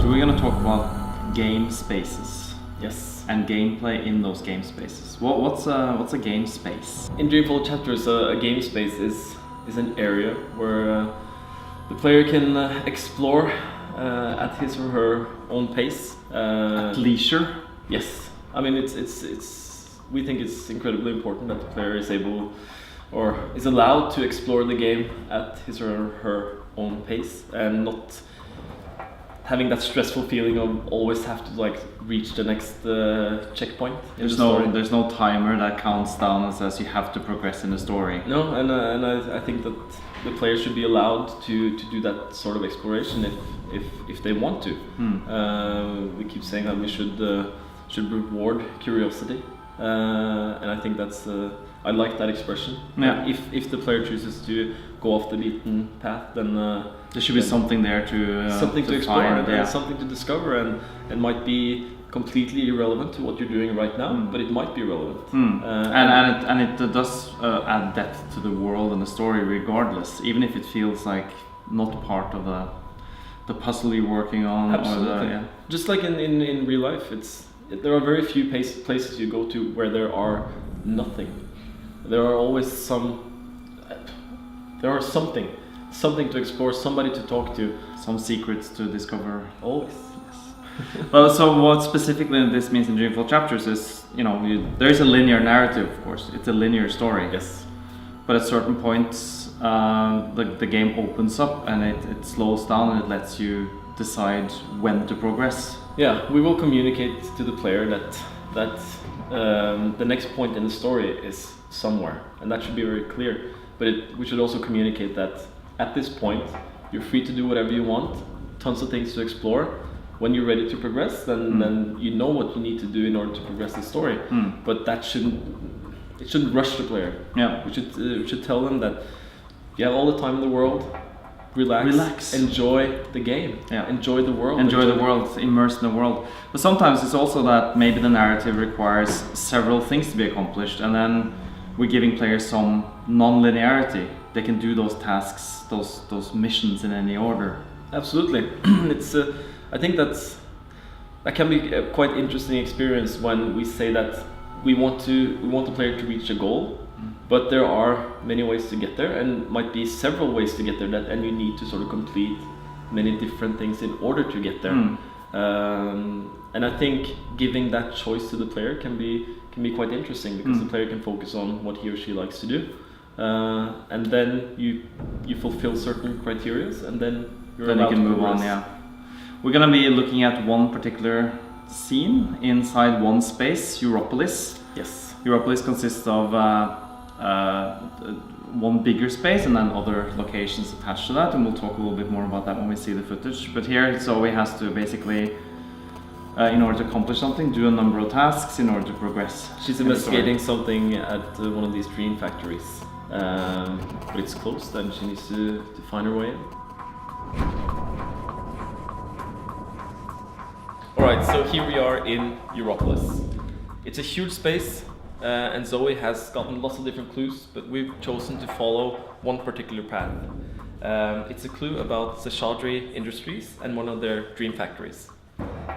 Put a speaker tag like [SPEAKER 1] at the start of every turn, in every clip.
[SPEAKER 1] So we're going to talk about game spaces.
[SPEAKER 2] Yes.
[SPEAKER 1] And gameplay in those game spaces. What's a game space?
[SPEAKER 2] In Dreamfall Chapters, a game space is an area where the player can explore at his or her own pace.
[SPEAKER 1] At leisure.
[SPEAKER 2] Yes. I mean, we think it's incredibly important that the player is able or is allowed to explore the game at his or her own pace and not having that stressful feeling of always have to like reach the next checkpoint.
[SPEAKER 1] There's no timer that counts down and says you have to progress in the story.
[SPEAKER 2] No, and I think that the player should be allowed to do that sort of exploration if they want to. We keep saying that we should reward curiosity, and I think that's I like that expression.
[SPEAKER 1] Yeah.
[SPEAKER 2] If the player chooses to go off the beaten path, then
[SPEAKER 1] there should be something there to
[SPEAKER 2] explore
[SPEAKER 1] find,
[SPEAKER 2] and something to discover, and might be completely irrelevant to what you're doing right now, but it might be relevant.
[SPEAKER 1] And it does add depth to the world and the story, regardless, even if it feels like not part of the puzzle you're working on.
[SPEAKER 2] Absolutely. Just like in real life, there are very few places you go to where there are nothing. There are always something to explore, somebody to talk to,
[SPEAKER 1] some secrets to discover.
[SPEAKER 2] Always.
[SPEAKER 1] Yes. Well, so what specifically this means in Dreamfall Chapters is, there is a linear narrative, of course. It's a linear story.
[SPEAKER 2] Yes.
[SPEAKER 1] But at certain points, the game opens up and it slows down and it lets you decide when to progress.
[SPEAKER 2] Yeah, we will communicate to the player that the next point in the story is somewhere, and that should be very clear. But we should also communicate that at this point, you're free to do whatever you want, tons of things to explore. When you're ready to progress, then you know what you need to do in order to progress the story. But that shouldn't rush the player.
[SPEAKER 1] Yeah.
[SPEAKER 2] We should tell them that you have all the time in the world. Relax. Enjoy the game.
[SPEAKER 1] Yeah.
[SPEAKER 2] Enjoy the world.
[SPEAKER 1] Enjoy the world. Immerse in the world. But sometimes it's also that maybe the narrative requires several things to be accomplished, and then we're giving players some non-linearity. They can do those tasks, those missions in any order.
[SPEAKER 2] Absolutely. I think that can be a quite interesting experience when we say that we want the player to reach a goal. But there are many ways to get there, and might be several ways to get there, and you need to sort of complete many different things in order to get there. And I think giving that choice to the player can be quite interesting, because the player can focus on what he or she likes to do, and then you fulfill certain criteria, and then you can
[SPEAKER 1] move on. Yeah, we're gonna be looking at one particular scene inside one space, Europolis.
[SPEAKER 2] Yes.
[SPEAKER 1] Europolis consists of one bigger space and then other locations attached to that, and we'll talk a little bit more about that when we see the footage. But here Zoe has to basically, in order to accomplish something, do a number of tasks in order to progress.
[SPEAKER 2] She's investigating something at one of these dream factories, but it's closed and she needs to find her way in. Alright, so here we are in Europolis. It's a huge space. And Zoe has gotten lots of different clues, but we've chosen to follow one particular path. It's a clue about Seshadri Industries and one of their dream factories.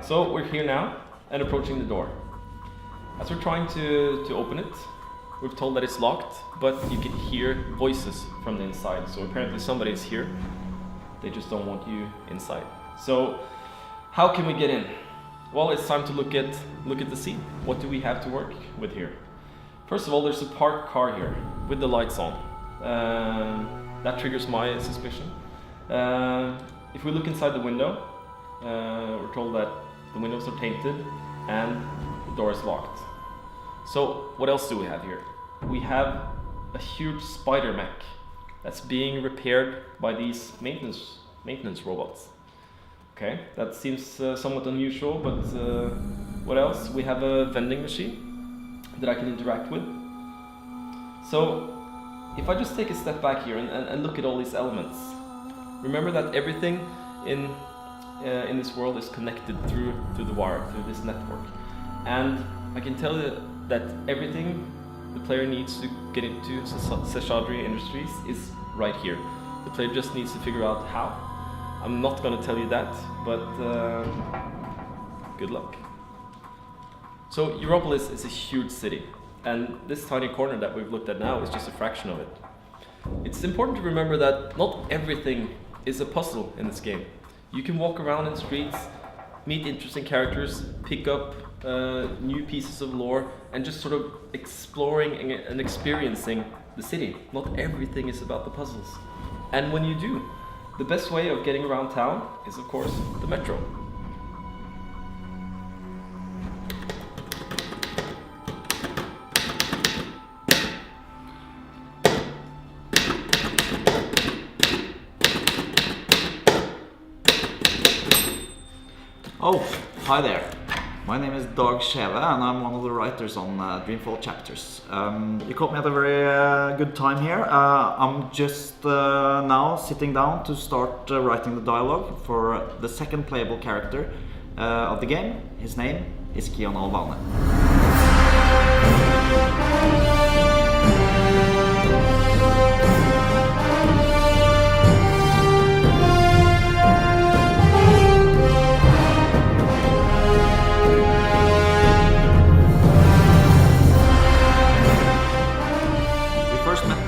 [SPEAKER 2] So we're here now and approaching the door. As we're trying to open it, we're told that it's locked, but you can hear voices from the inside. So apparently somebody is here. They just don't want you inside. So how can we get in? Well, it's time to look at the scene. What do we have to work with here? First of all, there's a parked car here with the lights on. That triggers my suspicion. If we look inside the window, we're told that the windows are tainted and the door is locked. So what else do we have here? We have a huge spider mech that's being repaired by these maintenance robots. Okay, that seems somewhat unusual, but what else? We have a vending machine that I can interact with. So if I just take a step back here and look at all these elements, remember that everything in this world is connected through the wire, through this network. And I can tell you that everything the player needs to get into Seshadri Industries is right here. The player just needs to figure out how. I'm not going to tell you that, but good luck. So Europolis is a huge city, and this tiny corner that we've looked at now is just a fraction of it. It's important to remember that not everything is a puzzle in this game. You can walk around in the streets, meet interesting characters, pick up new pieces of lore, and just sort of exploring and experiencing the city. Not everything is about the puzzles. And when you do, the best way of getting around town is, of course, the metro.
[SPEAKER 3] Oh, hi there. My name is Dag Skjeve and I'm one of the writers on Dreamfall Chapters. You caught me at a very good time here. I'm just now sitting down to start writing the dialogue for the second playable character of the game. His name is Kian Alvane.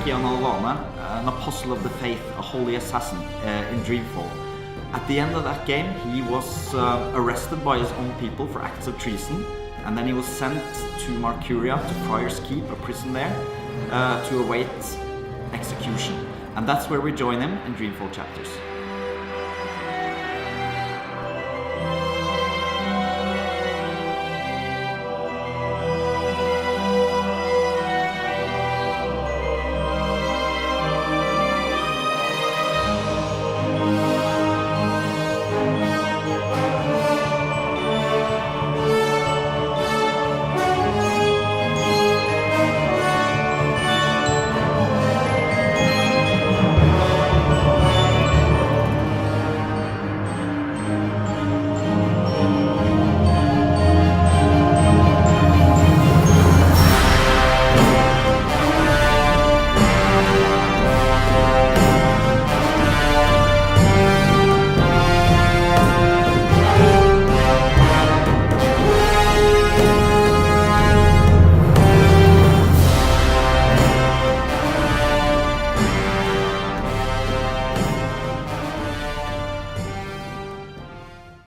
[SPEAKER 3] Kian Alvane, an apostle of the faith, a holy assassin in Dreamfall. At the end of that game, he was arrested by his own people for acts of treason, and then he was sent to Marcuria, to Friar's Keep, a prison there, to await execution. And that's where we join him in Dreamfall Chapters.